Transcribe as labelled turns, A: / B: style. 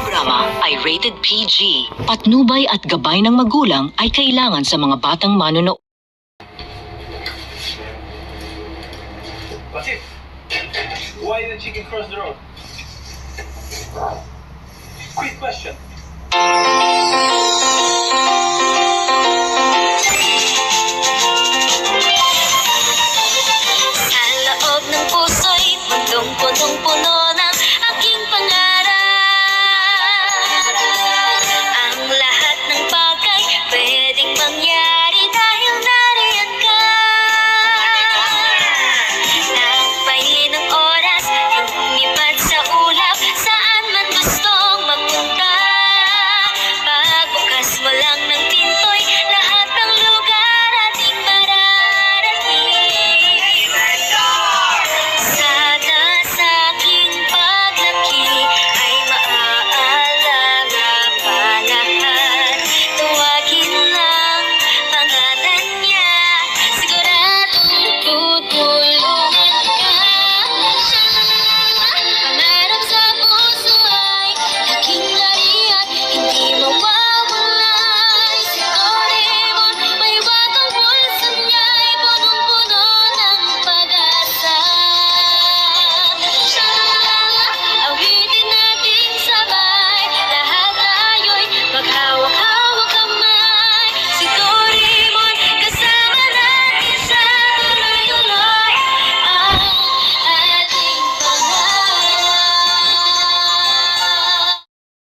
A: programa ay rated PG. Patnubay at gabay ng magulang ay kailangan sa mga batang manonood.
B: What's it? Why did the chicken cross the road? Quick question.